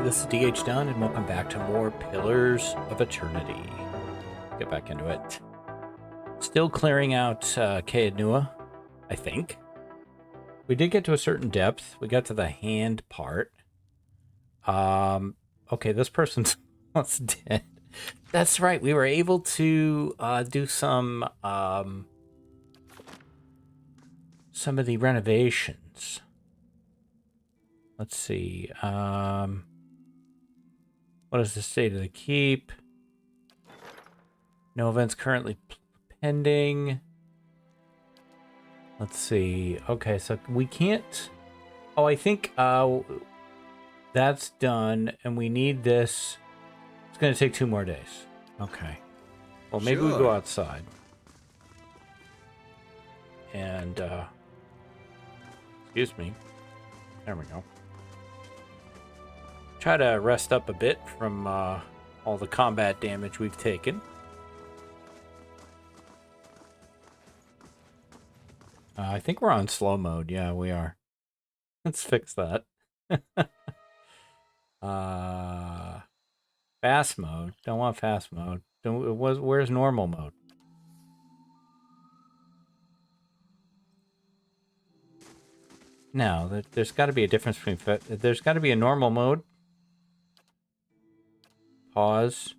this is DH Dunn, and welcome back to more Pillars of Eternity. Get back into it. Still clearing out Kaednua, I think. We did get to a certain depth. We got to the hand part. Okay, this person's almost dead. That's right. We were able to do some of the renovations. Let's see. What is the state of the keep? No events currently pending. Let's see. Okay, so we can't... Oh, I think that's done, and we need this. It's going to take 2 more days. Okay. Well, maybe we go outside. And, excuse me. There we go. Try to rest up a bit from all the combat damage we've taken. I think we're on slow mode. Yeah, we are. Let's fix that. Fast mode. Don't want fast mode. Where's normal mode? No, there's got to be a difference between... There's got to be a normal mode. Pause.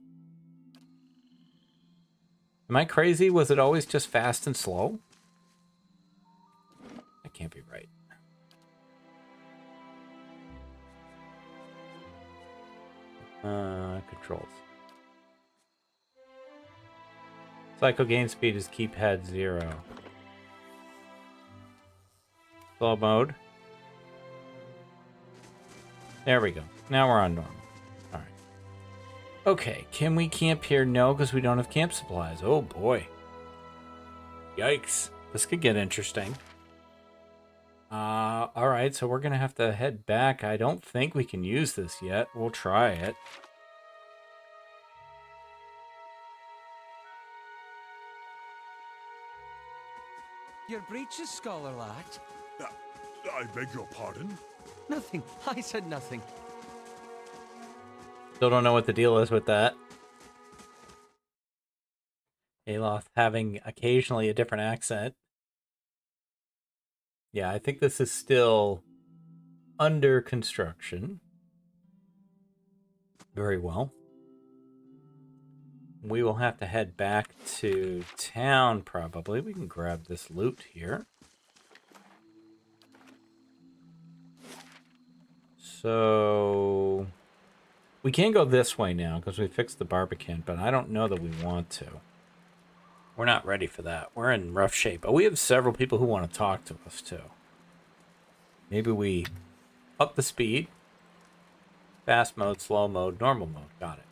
Am I crazy? Was it always just fast and slow? That can't be right. Controls. Cycle gain speed is keep head 0. Slow mode. There we go. Now we're on normal. All right. Okay, can we camp here? No, because we don't have camp supplies. Oh boy. Yikes. This could get interesting. All right, so we're gonna have to head back. I don't think we can use this yet. We'll try it. Your breeches, scholar lad. I beg your pardon? Nothing. I said nothing. Still don't know what the deal is with that. Aloth having occasionally a different accent. Yeah, I think this is still under construction. Very well. We will have to head back to town, probably. We can grab this loot here. So... we can go this way now, because we fixed the Barbican, but I don't know that we want to. We're not ready for that. We're in rough shape. But we have several people who want to talk to us, too. Maybe we up the speed. Fast mode, slow mode, normal mode. Got it.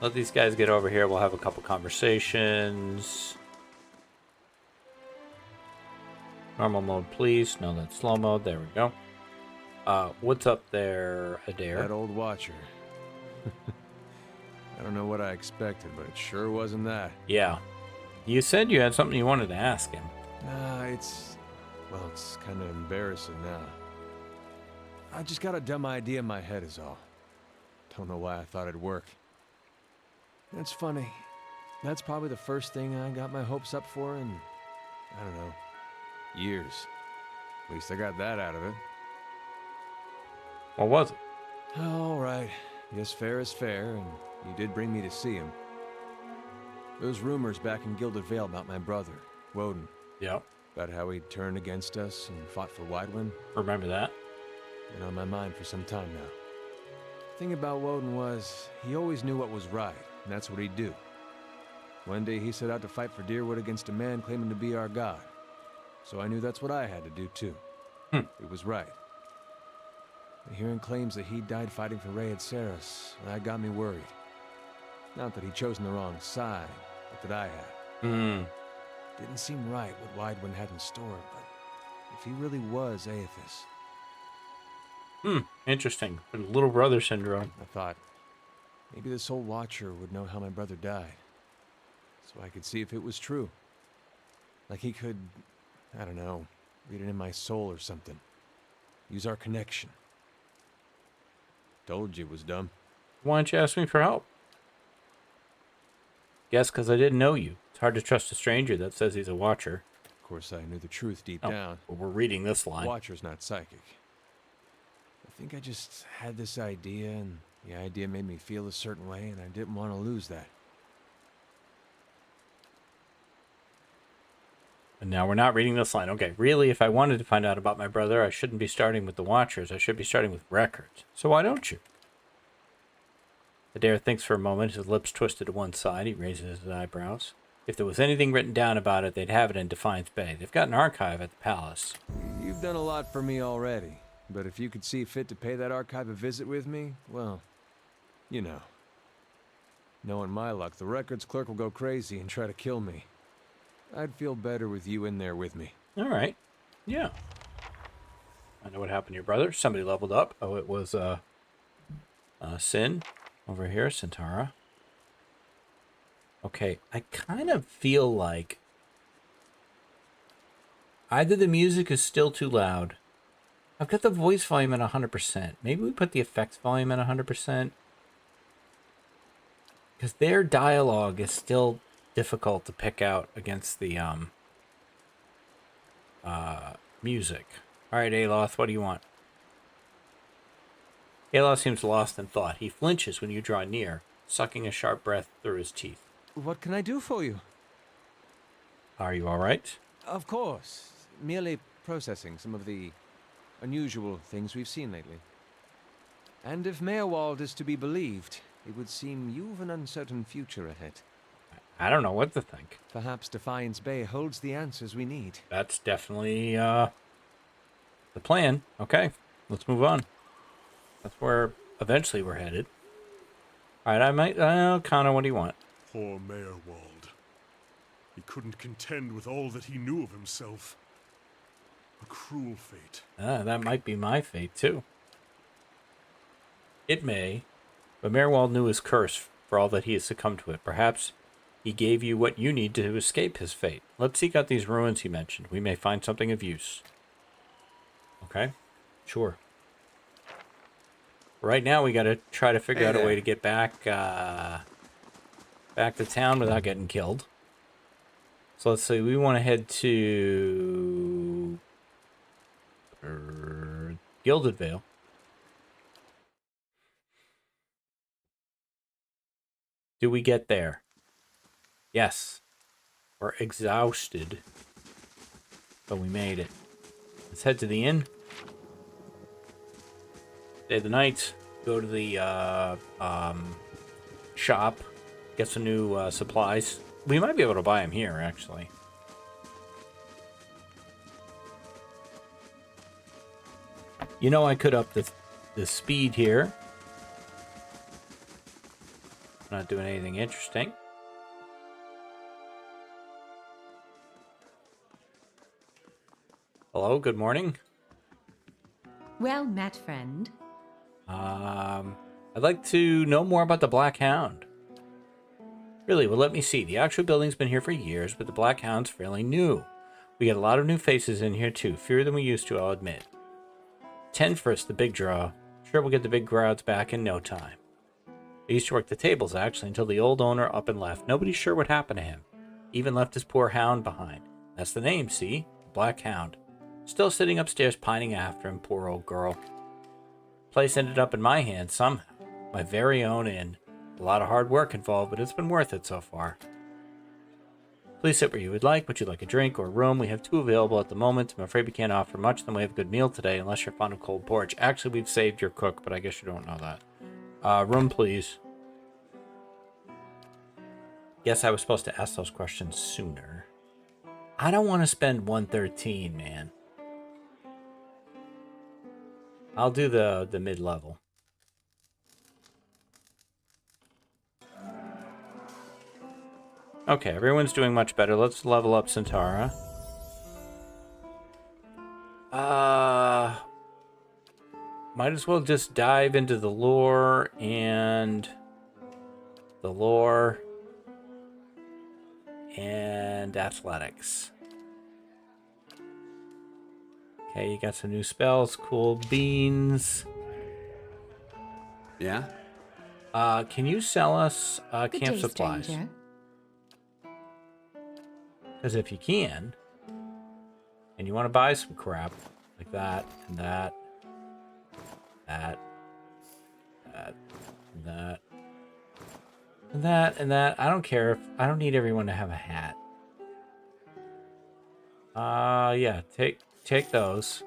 Let these guys get over here. We'll have a couple conversations. Normal mode, please. No, that's slow mode. There we go. What's up there, Adair? That old watcher. I don't know what I expected, but it sure wasn't that. Yeah. You said you had something you wanted to ask him. Nah, it's kind of embarrassing now. I just got a dumb idea in my head is all. Don't know why I thought it'd work. It's funny. That's probably the first thing I got my hopes up for in, I don't know, years. At least I got that out of it. What was it? All right. Yes, fair is fair, and you did bring me to see him. Those rumors back in Gilded Vale about my brother, Woden. Yep. About how he turned against us and fought for Widewind. Remember that? Been on my mind for some time now. The thing about Woden was, he always knew what was right, and that's what he'd do. One day he set out to fight for Deerwood against a man claiming to be our god. So I knew that's what I had to do too. It was right. Hearing claims that he died fighting for Rhea Saris, that got me worried. Not that he'd chosen the wrong side, but that I had. Didn't seem right what Widewind had in store, but if he really was Aethys... Interesting. Little brother syndrome. I thought, maybe this old watcher would know how my brother died. So I could see if it was true. Like he could, I don't know, read it in my soul or something. Use our connection. Told you it was dumb. Why don't you ask me for help? Guess because I didn't know you. It's hard to trust a stranger that says he's a watcher. Of course, I knew the truth deep Oh, down. well, we're reading this line. Watcher's not psychic. I think I just had this idea, and the idea made me feel a certain way, and I didn't want to lose that. And now we're not reading this line. Okay, really, if I wanted to find out about my brother, I shouldn't be starting with the Watchers. I should be starting with records. So why don't you? Adair thinks for a moment, his lips twisted to one side. He raises his eyebrows. If there was anything written down about it, they'd have it in Defiance Bay. They've got an archive at the palace. You've done a lot for me already, but if you could see fit to pay that archive a visit with me, well, you know. Knowing my luck, the records clerk will go crazy and try to kill me. I'd feel better with you in there with me. All right. Yeah. I know what happened to your brother. Somebody leveled up. Oh, it was Sin over here, Centaura. Okay, I kind of feel like either the music is still too loud. I've got the voice volume at 100%. Maybe we put the effects volume at 100%. Because their dialogue is still difficult to pick out against the music. All right, Aloth, what do you want? Aloth seems lost in thought. He flinches when you draw near, sucking a sharp breath through his teeth. What can I do for you? Are you all right? Of course. Merely processing some of the unusual things we've seen lately. And if Meerwald is to be believed, it would seem you've an uncertain future ahead. I don't know what to think. Perhaps Defiance Bay holds the answers we need. That's definitely the plan. Okay, let's move on. That's where eventually we're headed. All right, I might... Connor, what do you want? Poor Meerwald. He couldn't contend with all that he knew of himself. A cruel fate. That might be my fate, too. It may, but Meerwald knew his curse for all that he has succumbed to it. Perhaps he gave you what you need to escape his fate. Let's seek out these ruins he mentioned. We may find something of use. Okay? Sure. Right now, we got to try to figure out a way to get back back to town without getting killed. So let's see. We want to head to Gilded Vale. Do we get there? Yes. We're exhausted, but we made it. Let's head to the inn. Stay the night. Go to the shop. Get some new supplies. We might be able to buy them here, actually. You know, I could up the speed here. Not doing anything interesting. Hello, good morning. Well met, friend. I'd like to know more about the Black Hound. Really, well, let me see. The actual building's been here for years, but the Black Hound's fairly new. We get a lot of new faces in here, too. Fewer than we used to, I'll admit. 10 first, the big draw. Sure, we'll get the big crowds back in no time. I used to work the tables, actually, until the old owner up and left. Nobody's sure what happened to him. Even left his poor hound behind. That's the name, see? Black Hound. Still sitting upstairs pining after him, poor old girl. Place ended up in my hands somehow. My very own inn. A lot of hard work involved, but it's been worth it so far. Please sit where you would like. Would you like a drink or a room? We have 2 available at the moment. I'm afraid we can't offer much in the way of a good meal today, unless you're fond of cold porridge. Actually, we've saved your cook, but I guess you don't know that. Room, please. Guess I was supposed to ask those questions sooner. I don't want to spend 113, man. I'll do the mid-level. Okay, everyone's doing much better. Let's level up Centaura. Might as well just dive into the lore and athletics. Okay, you got some new spells, cool beans. Yeah? Can you sell us Good camp day, supplies? stranger. Because if you can, and you want to buy some crap like that and that, that, that, and that, and that, and that, I don't care if I don't need everyone to have a hat. Yeah, take those.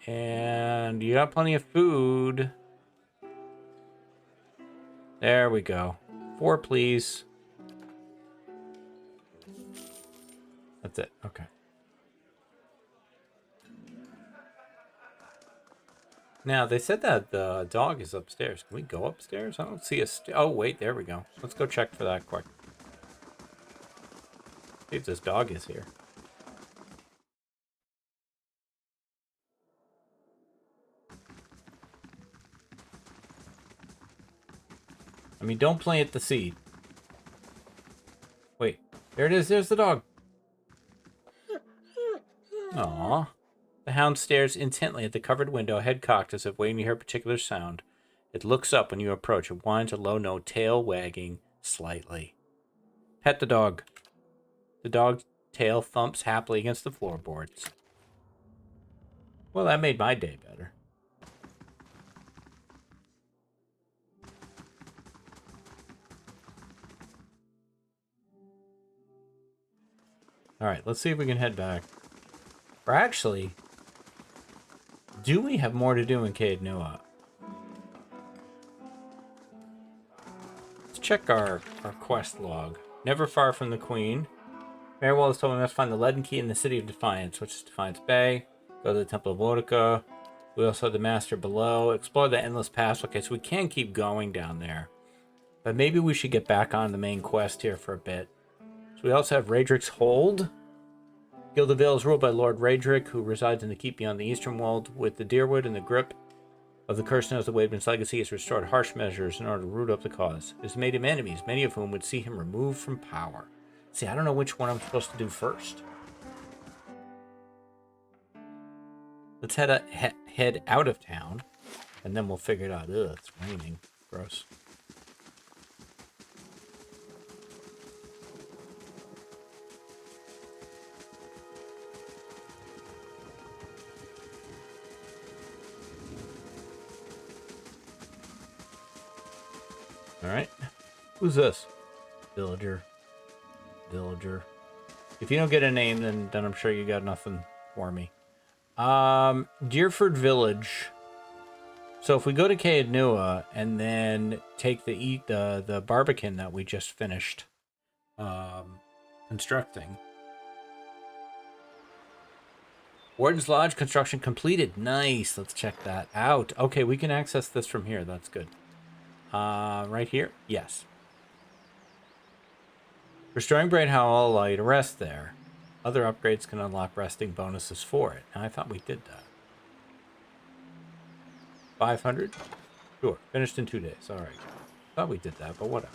And you got plenty of food. There we go. 4, please. That's it. Okay. Now, they said that the dog is upstairs. Can we go upstairs? I don't see a... Oh, wait. There we go. Let's go check for that quick. See if this dog is here. I mean, don't plant the seed. Wait. There it is. There's the dog. Aww. The hound stares intently at the covered window, head cocked as if waiting to hear a particular sound. It looks up when you approach. It whines a low note, tail wagging slightly. Pet the dog. The dog's tail thumps happily against the floorboards. Well, that made my day better. Alright, let's see if we can head back. Or actually, do we have more to do in Caed Nua? Let's check our quest log. Never far from the Queen. Mayor has told me we must find the leaden key in the City of Defiance, which is Defiance Bay. Go to the Temple of Boudica. We also have the Master below. Explore the Endless Pass. Okay, so we can keep going down there. But maybe we should get back on the main quest here for a bit. So we also have Raedric's Hold. Gildavale is ruled by Lord Raedric, who resides in the keep beyond the eastern wall. With the Deerwood and the grip of the Curse knows the Wademan's legacy has restored harsh measures in order to root up the cause. It has made him enemies, many of whom would see him removed from power. See, I don't know which one I'm supposed to do first. Let's head out of town, and then we'll figure it out. Ugh, it's raining. Gross. Alright. Who's this? Villager. If you don't get a name, then I'm sure you got nothing for me. Deerford Village. So if we go to Caed Nua and then take the Barbican that we just finished constructing. Warden's Lodge construction completed. Nice. Let's check that out. Okay, we can access this from here. That's good. Right here? Yes. Restoring Braid Howl will allow you to rest there. Other upgrades can unlock resting bonuses for it. Now, I thought we did that. 500? Sure. Finished in 2 days. Alright. Thought we did that, but whatever.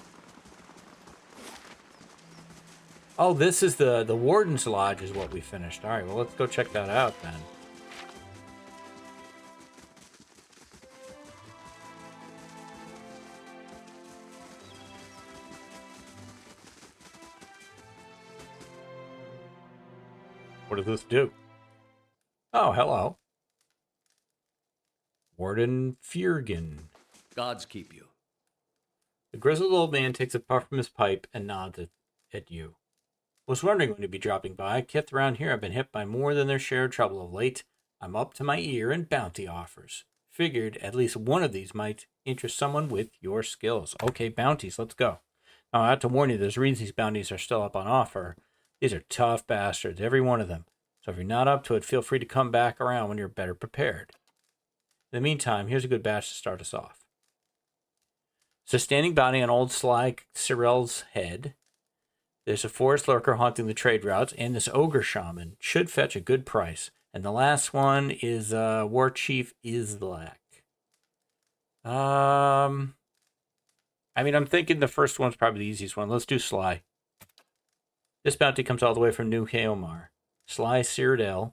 Oh, this is the Warden's Lodge is what we finished. Alright, well, let's go check that out then. What does this do? Oh, hello. Warden Fiergan. Gods keep you. The grizzled old man takes a puff from his pipe and nods at you. Was wondering when you'd be dropping by. Kith around here have been hit by more than their share of trouble of late. I'm up to my ear in bounty offers. Figured at least one of these might interest someone with your skills. Okay, bounties, let's go. Now, I have to warn you, there's reasons these bounties are still up on offer. These are tough bastards, every one of them. So if you're not up to it, feel free to come back around when you're better prepared. In the meantime, here's a good batch to start us off. So standing bounty on old Sly Cyril's head. There's a forest lurker haunting the trade routes, and this ogre shaman should fetch a good price. And the last one is War Chief Islak. I mean, I'm thinking the first one's probably the easiest one. Let's do Sly. This bounty comes all the way from New Haomar. Sly Cyrodiil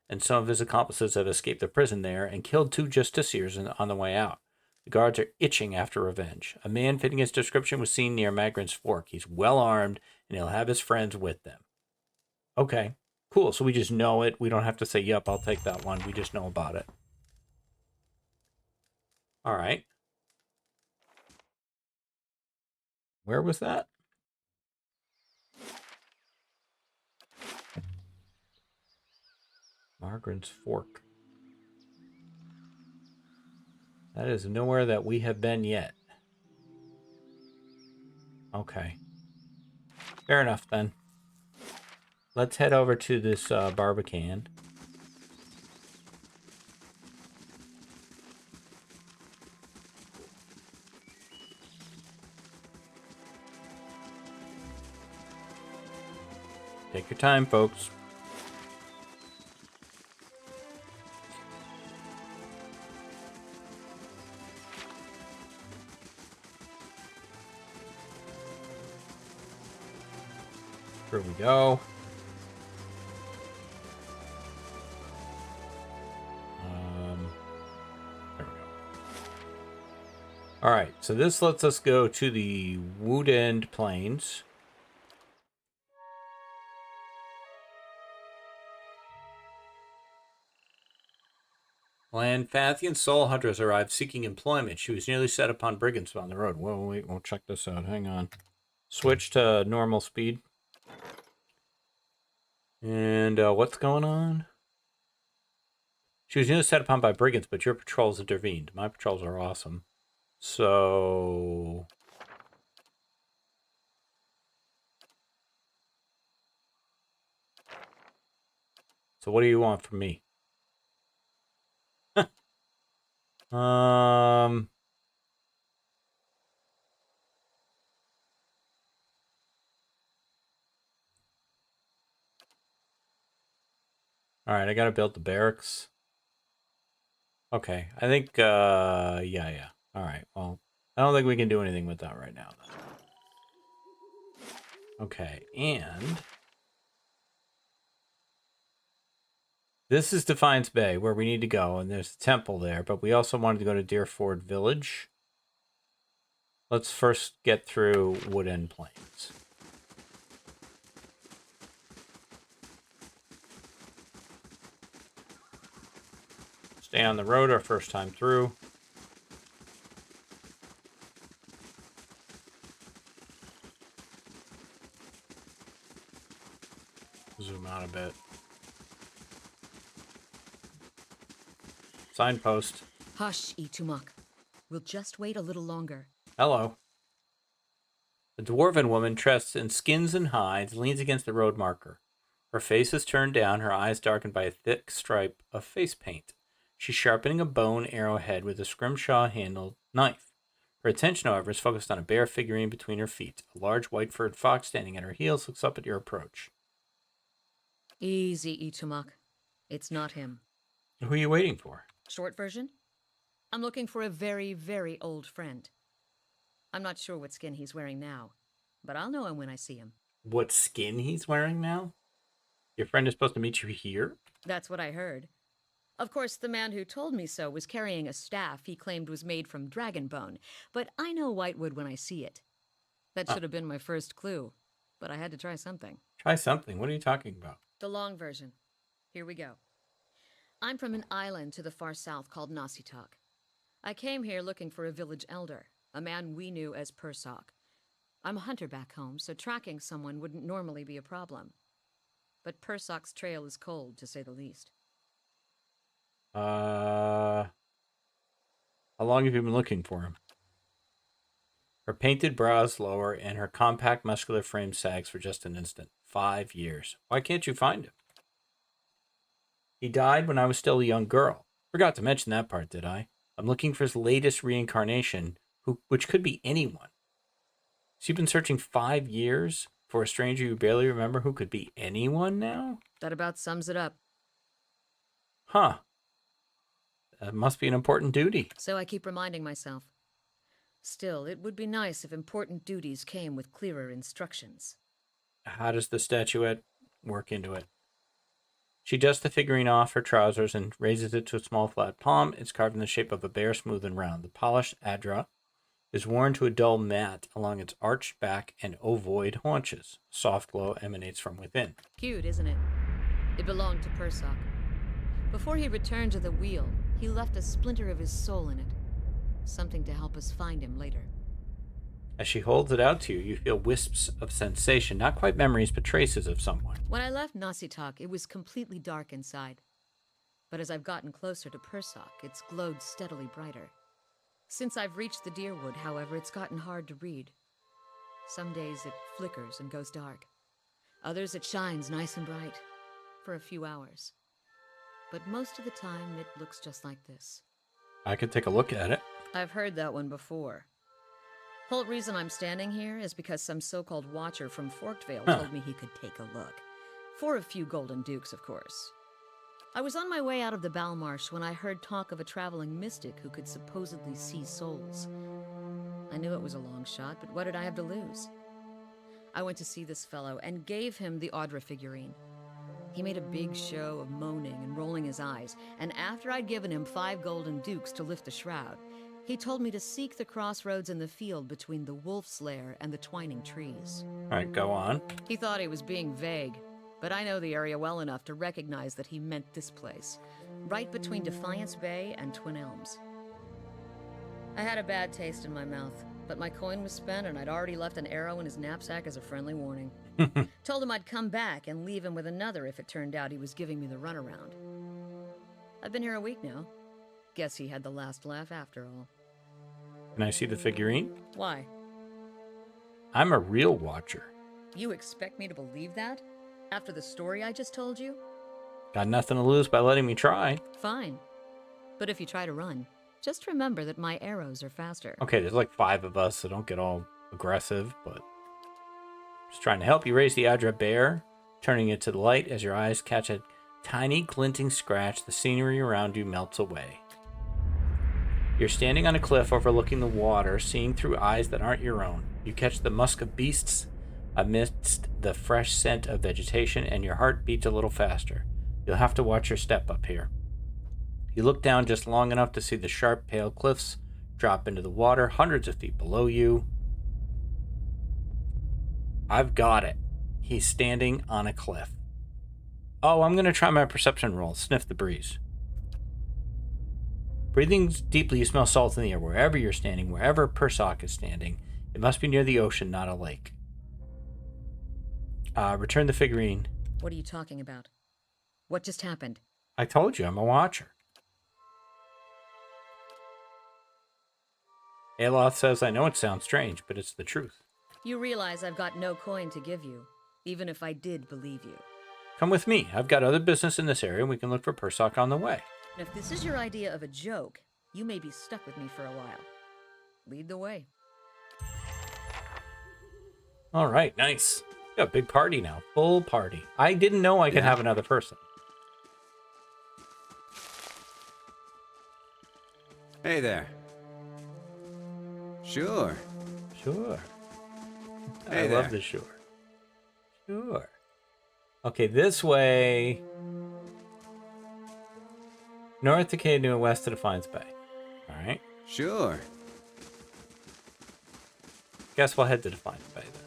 and some of his accomplices have escaped the prison there and killed 2 justiciars on the way out. The guards are itching after revenge. A man fitting his description was seen near Magrin's Fork. He's well armed, and he'll have his friends with them. Okay, cool. So we just know it. We don't have to say, yep, I'll take that one. We just know about it. All right. Where was that? Magrin's Fork. That is nowhere that we have been yet. Okay. Fair enough, then. Let's head over to this Barbican. Take your time, folks. Here we go. There we go. All right, so this lets us go to the Woodend Plains. When Fathian's soul hunters arrived seeking employment, she was nearly set upon brigands on the road. Whoa, wait, we'll check this out. Hang on. Switch to normal speed. And what's going on? She was nearly set upon by brigands, but your patrols intervened. My patrols are awesome. So what do you want from me? All right, I gotta build the barracks. Okay, I think, yeah. All right, well, I don't think we can do anything with that right now, then. Okay, and this is Defiance Bay, where we need to go, and there's a temple there, but we also wanted to go to Deerford Village. Let's first get through Woodend Plains. Stay on the road our first time through. Zoom out a bit. Signpost. Hush, Itumak. We'll just wait a little longer. Hello. The dwarven woman, dressed in skins and hides, leans against the road marker. Her face is turned down, her eyes darkened by a thick stripe of face paint. She's sharpening a bone arrowhead with a scrimshaw-handled knife. Her attention, however, is focused on a bare figurine between her feet. A large white-furred fox standing at her heels looks up at your approach. Easy, Itumak. It's not him. Who are you waiting for? Short version? I'm looking for a very, very old friend. I'm not sure what skin he's wearing now, but I'll know him when I see him. What skin he's wearing now? Your friend is supposed to meet you here? That's what I heard. Of course, the man who told me so was carrying a staff he claimed was made from dragon bone, but I know whitewood when I see it. That should have been my first clue, but I had to try something. Try something? What are you talking about? The long version. Here we go. I'm from an island to the far south called Nasitak. I came here looking for a village elder, a man we knew as Persok. I'm a hunter back home, so tracking someone wouldn't normally be a problem. But Persok's trail is cold, to say the least. How long have you been looking for him? Her painted brows lower and her compact muscular frame sags for just an instant. 5 years. Why can't you find him? He died when I was still a young girl. Forgot to mention that part, did I? I'm looking for his latest reincarnation, which could be anyone. So you've been searching 5 years for a stranger you barely remember who could be anyone now? That about sums it up. Huh. That must be an important duty. So I keep reminding myself. Still, it would be nice if important duties came with clearer instructions. How does the statuette work into it? She dusts the figurine off her trousers and raises it to a small flat palm. It's carved in the shape of a bear, smooth and round. The polished adra is worn to a dull mat along its arched back and ovoid haunches. Soft glow emanates from within. Cute, isn't it? It belonged to Persok. Before he returned to the wheel, he left a splinter of his soul in it. Something to help us find him later. As she holds it out to you, you feel wisps of sensation, not quite memories, but traces of someone. When I left Nocturnal, it was completely dark inside. But as I've gotten closer to Persok, it's glowed steadily brighter. Since I've reached the Deerwood, however, it's gotten hard to read. Some days it flickers and goes dark. Others it shines nice and bright, for a few hours. But most of the time it looks just like this. I could take a look at it. I've heard that one before. Whole reason I'm standing here is because some so-called watcher from Forkvale told me he could take a look. For a few golden dukes, of course. I was on my way out of the Balmarsh when I heard talk of a traveling mystic who could supposedly see souls. I knew it was a long shot, but what did I have to lose? I went to see this fellow and gave him the Audra figurine. He made a big show of moaning and rolling his eyes, and after I'd given him 5 golden dukes to lift the shroud, he told me to seek the crossroads in the field between the wolf's lair and the twining trees. All right, go on. He thought he was being vague, but I know the area well enough to recognize that he meant this place, right between Defiance Bay and Twin Elms. I had a bad taste in my mouth, but my coin was spent and I'd already left an arrow in his knapsack as a friendly warning. Told him I'd come back and leave him with another if it turned out he was giving me the runaround. I've been here a week now. Guess he had the last laugh after all. Can I see the figurine? Why? I'm a real watcher. You expect me to believe that? After the story I just told you? Got nothing to lose by letting me try. Fine. But if you try to run, just remember that my arrows are faster. Okay, there's like 5 of us, so don't get all aggressive, but just trying to help. You raise the Adra bear, turning it to the light. As your eyes catch a tiny glinting scratch, the scenery around you melts away. You're standing on a cliff overlooking the water, seeing through eyes that aren't your own. You catch the musk of beasts amidst the fresh scent of vegetation, and your heart beats a little faster. You'll have to watch your step up here. You look down just long enough to see the sharp, pale cliffs drop into the water, hundreds of feet below you. I've got it. He's standing on a cliff. Oh, I'm going to try my perception roll. Sniff the breeze. Breathing deeply, you smell salt in the air. Wherever you're standing, wherever Persok is standing, it must be near the ocean, not a lake. Return the figurine. What are you talking about? What just happened? I told you, I'm a watcher. Aloth says, I know it sounds strange, but it's the truth. You realize I've got no coin to give you, even if I did believe you. Come with me. I've got other business in this area, and we can look for Persok on the way. And if this is your idea of a joke, you may be stuck with me for a while. Lead the way. All right, nice. We got a big party now. Full party. I didn't know I could have another person. Hey there. Sure. Sure. Hey I there. love the shore. Sure. Okay, this way. North to Canoe, west to Defiance Bay. All right. Sure. Guess we'll head to Defiance Bay then.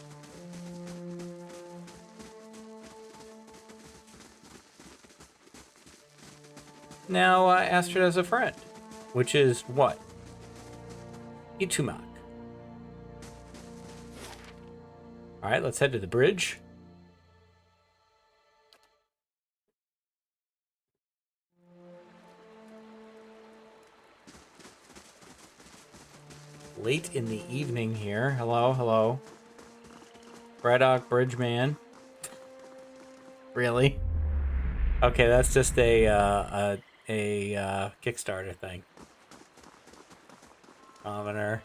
Now, Astrid has a friend, which is what? Itumak. All right, let's head to the bridge. Late in the evening here. Hello, hello. Braddock Bridgeman. Really? Okay, that's just a Kickstarter thing. Commoner.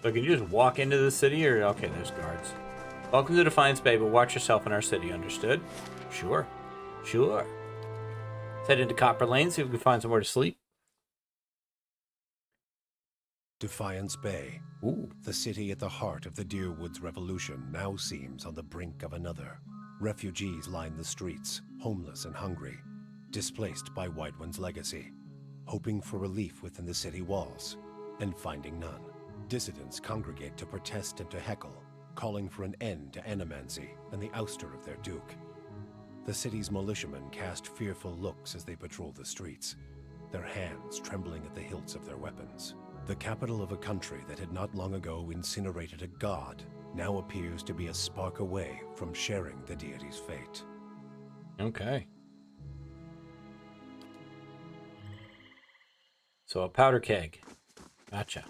So can you just walk into the city or... Okay, there's guards. Welcome to Defiance Bay, but watch yourself in our city, understood? Sure. Sure. Let's head into Copper Lane, see if we can find somewhere to sleep. Defiance Bay. Ooh. The city at the heart of the Deerwoods Revolution now seems on the brink of another. Refugees line the streets, homeless and hungry, displaced by Whitewind's legacy, hoping for relief within the city walls, and finding none. Dissidents congregate to protest and to heckle, calling for an end to animancy and the ouster of their duke. The city's militiamen cast fearful looks as they patrol the streets, their hands trembling at the hilts of their weapons. The capital of a country that had not long ago incinerated a god now appears to be a spark away from sharing the deity's fate. Okay. So a powder keg. Gotcha.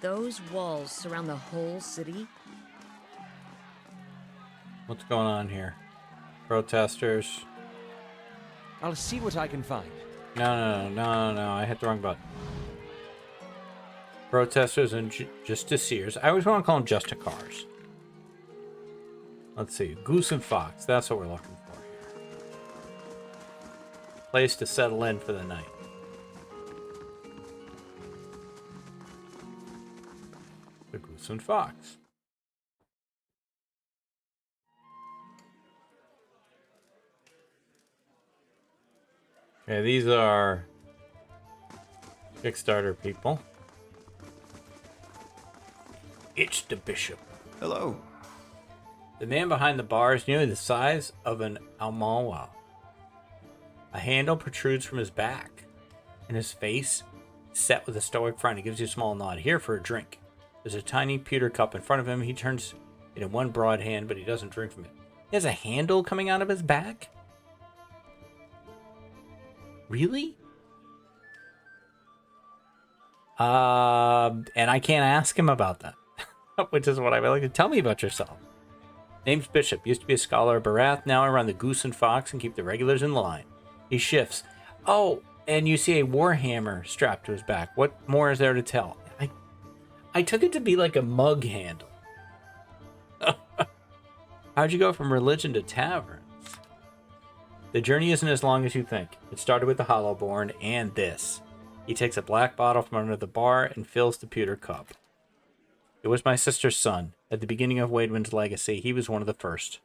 Those walls surround the whole city? What's going on here? Protesters. I'll see what I can find. No. I hit the wrong button. Protesters and justiciars. I always want to call them justicars. Let's see. Goose and Fox. That's what we're looking for here. Place to settle in for the night. The Goose and Fox. Okay, these are Kickstarter people. It's the bishop. Hello. The man behind the bar is nearly the size of an almawa. A handle protrudes from his back, and his face set with a stoic frown. He gives you a small nod. Here for a drink. There's a tiny pewter cup in front of him. He turns it in one broad hand, but he doesn't drink from it. He has a handle coming out of his back? Really? And I can't ask him about that, which is what I would like to tell me about yourself. Name's Bishop. Used to be a scholar of Barath. Now I run the Goose and Fox and keep the regulars in line. He shifts. Oh, and you see a warhammer strapped to his back. What more is there to tell? I took it to be like a mug handle. How'd you go from religion to taverns? The journey isn't as long as you think. It started with the Hollowborn and this. He takes a black bottle from under the bar and fills the pewter cup. It was my sister's son. At the beginning of Waidwin's legacy, he was one of the first.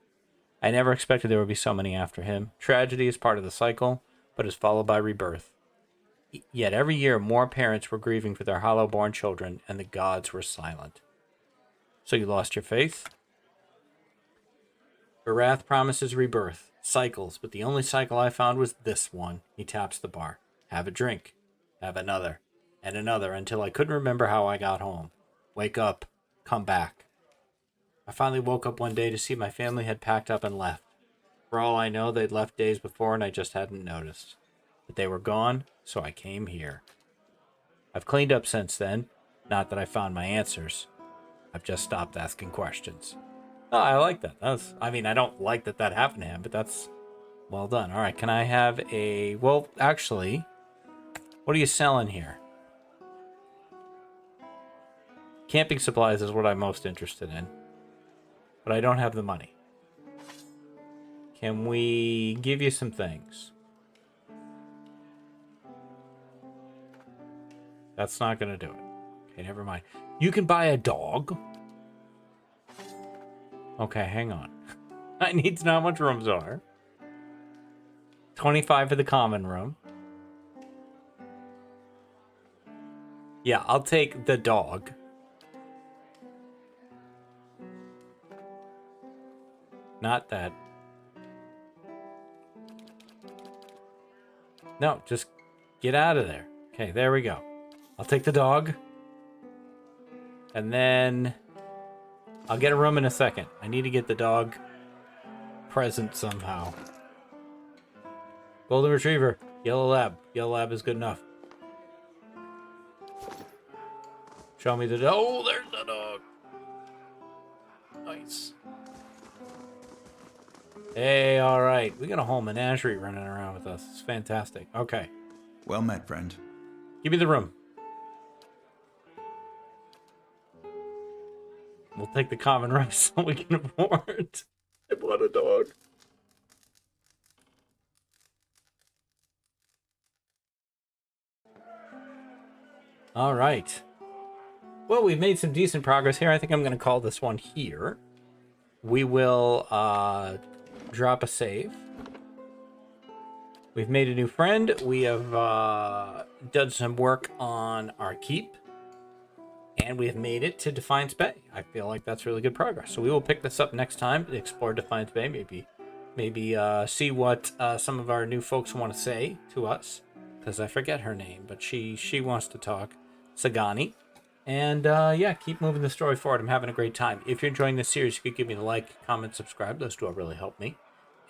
I never expected there would be so many after him. Tragedy is part of the cycle, but is followed by rebirth. Yet every year, more parents were grieving for their Hollowborn children, and the gods were silent. So you lost your faith? Barath promises rebirth, cycles, but the only cycle I found was this one. He taps the bar. Have a drink. Have another. And another, until I couldn't remember how I got home. Wake up. Come back. I finally woke up one day to see my family had packed up and left. For all I know, they'd left days before and I just hadn't noticed. But they were gone, so I came here. I've cleaned up since then. Not that I found my answers. I've just stopped asking questions. Oh, I like that. I don't like that happened to him, but that's well done. All right, can I have a... Well, actually, what are you selling here? Camping supplies is what I'm most interested in. But I don't have the money. Can we give you some things? That's not going to do it. Okay, never mind. You can buy a dog. Okay, hang on. I need to know how much rooms are. 25 for the common room. Yeah, I'll take the dog. Not that. No, just get out of there. Okay, there we go. I'll take the dog. And then I'll get a room in a second. I need to get the dog present somehow. Golden Retriever. Yellow Lab. Yellow Lab is good enough. Show me the dog. Oh, there's the dog. Nice. Hey, all right. We got a whole menagerie running around with us. It's fantastic. Okay. Well met, friend. Give me the room. We'll take the common room so we can afford. I want a dog. All right. Well, we've made some decent progress here. I think I'm going to call this one here. We will drop a save. We've made a new friend. We have done some work on our keep. And we have made it to Defiance Bay. I feel like that's really good progress. So we will pick this up next time to explore Defiance Bay. Maybe see what some of our new folks want to say to us. Because I forget her name, but she wants to talk. Sagani. And yeah, keep moving the story forward. I'm having a great time. If you're enjoying this series, you could give me a like, comment, subscribe. Those two will really help me.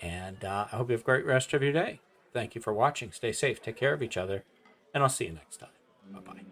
And I hope you have a great rest of your day. Thank you for watching. Stay safe. Take care of each other. And I'll see you next time. Bye-bye.